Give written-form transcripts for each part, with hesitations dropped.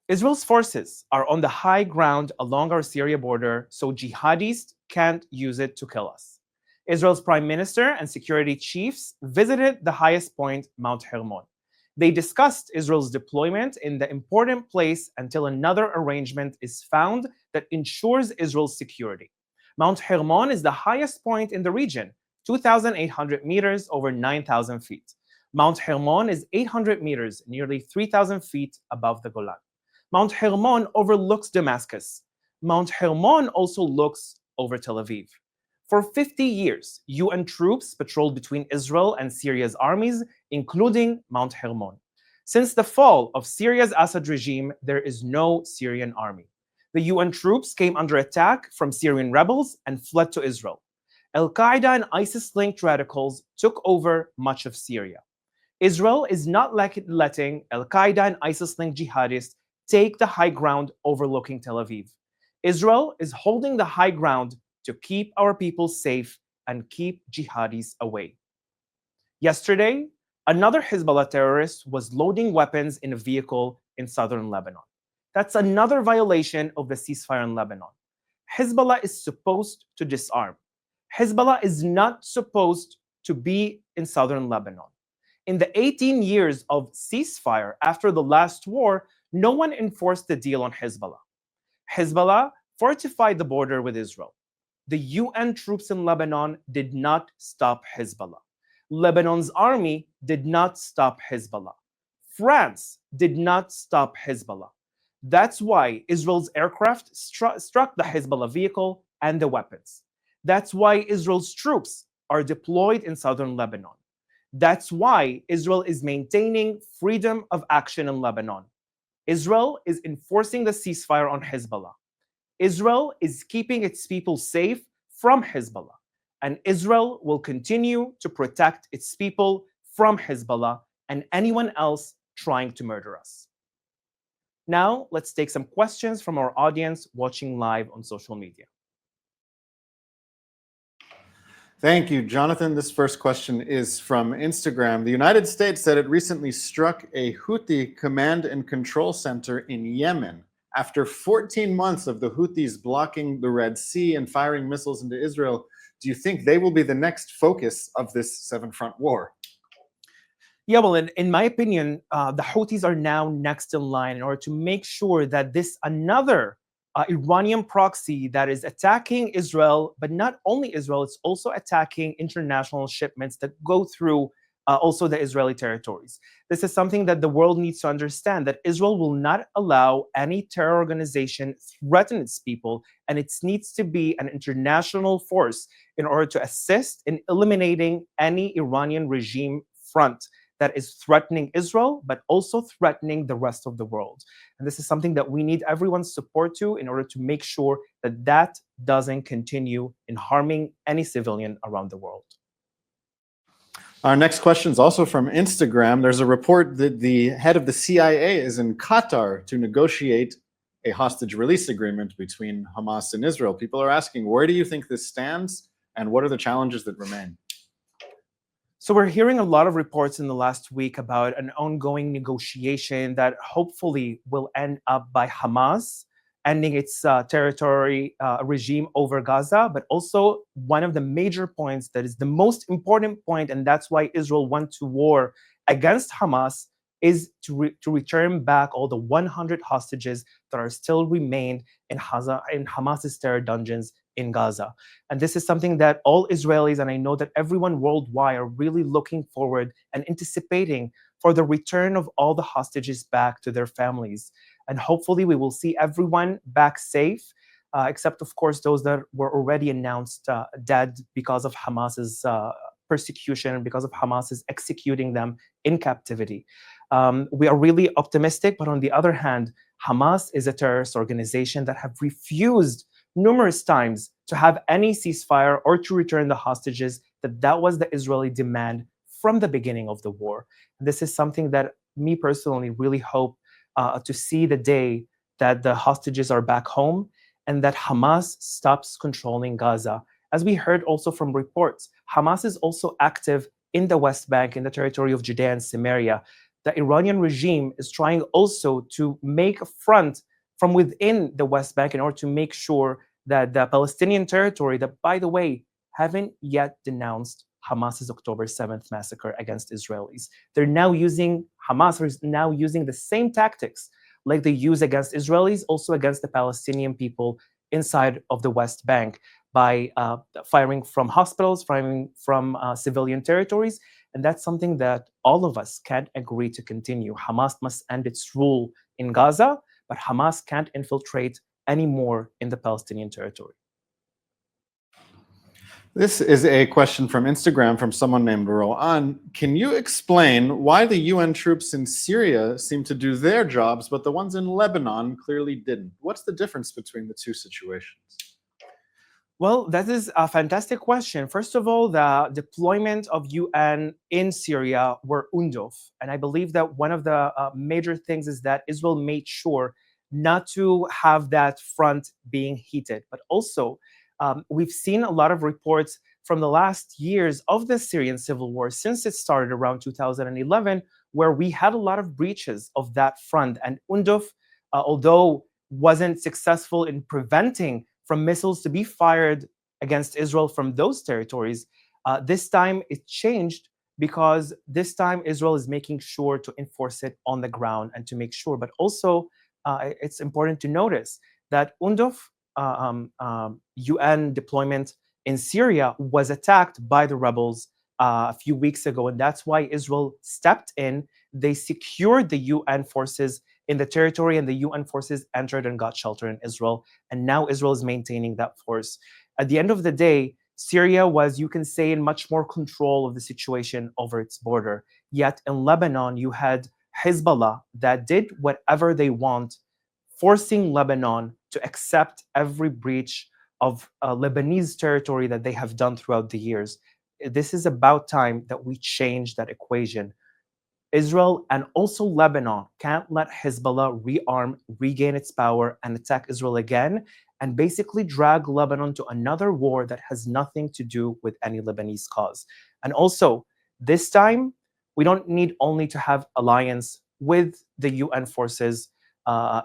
Israel's forces are on the high ground along our Syria border, so jihadists can't use it to kill us. Israel's prime minister and security chiefs visited the highest point, Mount Hermon. They discussed Israel's deployment in the important place until another arrangement is found that ensures Israel's security. Mount Hermon is the highest point in the region, 2,800 meters over 9,000 feet. Mount Hermon is 800 meters, nearly 3,000 feet above the Golan. Mount Hermon overlooks Damascus. Mount Hermon also looks over Tel Aviv. For 50 years, UN troops patrolled between Israel and Syria's armies, including Mount Hermon. Since the fall of Syria's Assad regime, there is no Syrian army. The UN troops came under attack from Syrian rebels and fled to Israel. Al-Qaeda and ISIS-linked radicals took over much of Syria. Israel is not letting Al-Qaeda and ISIS-linked jihadists take the high ground overlooking Tel Aviv. Israel is holding the high ground to keep our people safe and keep jihadis away. Yesterday, another Hezbollah terrorist was loading weapons in a vehicle in southern Lebanon. That's another violation of the ceasefire in Lebanon. Hezbollah is supposed to disarm. Hezbollah is not supposed to be in southern Lebanon. In the 18 years of ceasefire after the last war, no one enforced the deal on Hezbollah. Hezbollah fortified the border with Israel. The UN troops in Lebanon did not stop Hezbollah. Lebanon's army did not stop Hezbollah. France did not stop Hezbollah. That's why Israel's aircraft struck the Hezbollah vehicle and the weapons. That's why Israel's troops are deployed in southern Lebanon. That's why Israel is maintaining freedom of action in Lebanon. Israel is enforcing the ceasefire on Hezbollah. Israel is keeping its people safe from Hezbollah. And Israel will continue to protect its people from Hezbollah and anyone else trying to murder us. Now, let's take some questions from our audience watching live on social media. Thank you, Jonathan. This first question is from Instagram. The United States said it recently struck a Houthi command and control center in Yemen. After 14 months of the Houthis blocking the Red Sea and firing missiles into Israel, do you think they will be the next focus of this seven-front war? Yeah, well, in my opinion, the Houthis are now next in line in order to make sure that this another Iranian proxy that is attacking Israel, but not only Israel, it's also attacking international shipments that go through also the Israeli territories. This is something that the world needs to understand, that Israel will not allow any terror organization threaten its people, and it needs to be an international force in order to assist in eliminating any Iranian regime front that is threatening Israel, but also threatening the rest of the world. And this is something that we need everyone's support to in order to make sure that that doesn't continue in harming any civilian around the world. Our next question is also from Instagram. There's a report that the head of the CIA is in Qatar to negotiate a hostage release agreement between Hamas and Israel. People are asking, where do you think this stands, and what are the challenges that remain? So we're hearing a lot of reports in the last week about an ongoing negotiation that hopefully will end up by Hamas ending its territory regime over Gaza, but also one of the major points that is the most important point, and that's why Israel went to war against Hamas, is to return back all the 100 hostages that are still remained in Hamas's terror dungeons in Gaza. And this is something that all Israelis, and I know that everyone worldwide, are really looking forward and anticipating for the return of all the hostages back to their families. And hopefully we will see everyone back safe, except of course those that were already announced dead because of Hamas's persecution and because of Hamas's executing them in captivity. We are really optimistic, but on the other hand, Hamas is a terrorist organization that have refused numerous times to have any ceasefire or to return the hostages. That was the Israeli demand from the beginning of the war. This is something that me personally really hope to see the day that the hostages are back home and that Hamas stops controlling Gaza. As we heard also from reports, Hamas is also active in the West Bank, in the territory of Judea and Samaria. the Iranian regime is trying also to make a front from within the West Bank in order to make sure that the Palestinian territory, that, by the way, haven't yet denounced Hamas's October 7th massacre against Israelis. Hamas is now using the same tactics like they use against Israelis, also against the Palestinian people inside of the West Bank by firing from hospitals, firing from civilian territories. And that's something that all of us can't agree to continue. Hamas must end its rule in Gaza, but Hamas can't infiltrate anymore in the Palestinian territory. This is a question from Instagram from someone named Roan. Can you explain why the UN troops in Syria seem to do their jobs, but the ones in Lebanon clearly didn't? What's the difference between the two situations? Well, that is a fantastic question. First of all, the deployment of UN in Syria were UNDOF. And I believe that one of the major things is that Israel made sure not to have that front being heated. But also, we've seen a lot of reports from the last years of the Syrian civil war since it started around 2011, where we had a lot of breaches of that front. And UNDOF, although wasn't successful in preventing from missiles to be fired against Israel from those territories, this time it changed because this time Israel is making sure to enforce it on the ground and to make sure. But also, it's important to notice that UNDOF UN deployment in Syria was attacked by the rebels a few weeks ago, and that's why Israel stepped in. They secured the UN forces in the territory, and the UN forces entered and got shelter in Israel. And now Israel is maintaining that force. At the end of the day, Syria was, you can say, in much more control of the situation over its border. Yet in Lebanon, you had Hezbollah that did whatever they want, forcing Lebanon to accept every breach of Lebanese territory that they have done throughout the years. This is about time that we change that equation. Israel and also Lebanon can't let Hezbollah rearm, regain its power, and attack Israel again, and basically drag Lebanon to another war that has nothing to do with any Lebanese cause. And also, this time, we don't need only to have alliance with the UN forces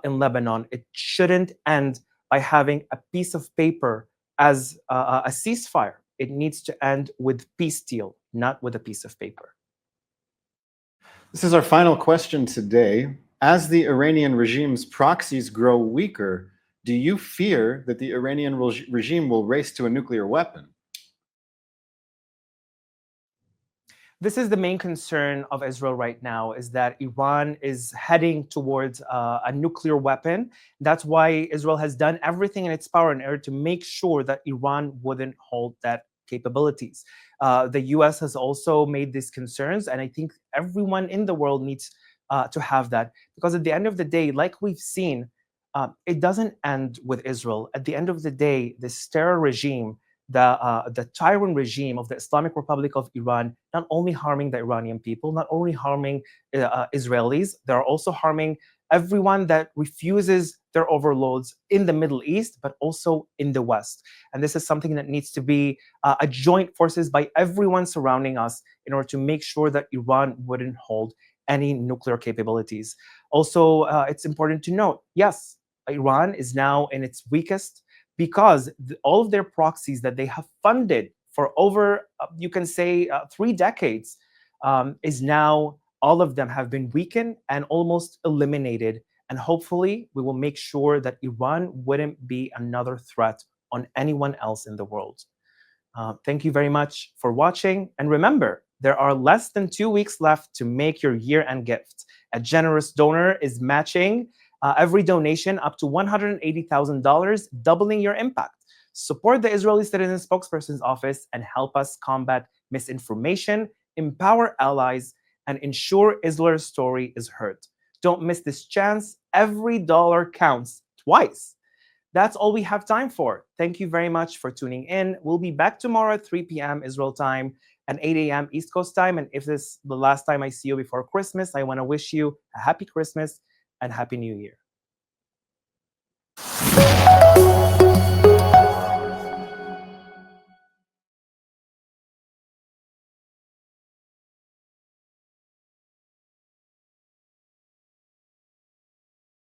in Lebanon. It shouldn't end by having a piece of paper as a ceasefire. It needs to end with peace deal, not with a piece of paper. This is our final question today. As the Iranian regime's proxies grow weaker, do you fear that the Iranian regime will race to a nuclear weapon? This is the main concern of Israel right now, is that Iran is heading towards a nuclear weapon. That's why Israel has done everything in its power in order to make sure that Iran wouldn't hold that capabilities. The US has also made these concerns, and I think everyone in the world needs to have that, because at the end of the day, like we've seen, it doesn't end with Israel. At the end of the day, this terror regime, the tyrant regime of the Islamic Republic of Iran, not only harming the Iranian people, not only harming Israelis, they're also harming everyone that refuses their overlords in the Middle East, but also in the West. And this is something that needs to be a joint forces by everyone surrounding us in order to make sure that Iran wouldn't hold any nuclear capabilities. Also, it's important to note, yes, Iran is now in its weakest because all of their proxies that they have funded for over, you can say, 3 decades, is now, all of them have been weakened and almost eliminated. And hopefully, we will make sure that Iran wouldn't be another threat on anyone else in the world. Thank you very much for watching. And remember, there are less than 2 weeks left to make your year-end gift. A generous donor is matching every donation up to $180,000, doubling your impact. Support the Israeli Citizen Spokesperson's Office and help us combat misinformation, empower allies, and ensure Israel's story is heard. Don't miss this chance. Every dollar counts twice. That's all we have time for. Thank you very much for tuning in. We'll be back tomorrow at 3 p.m. Israel time and 8 a.m. East Coast time. And if this is the last time I see you before Christmas, I want to wish you a happy Christmas and Happy New Year.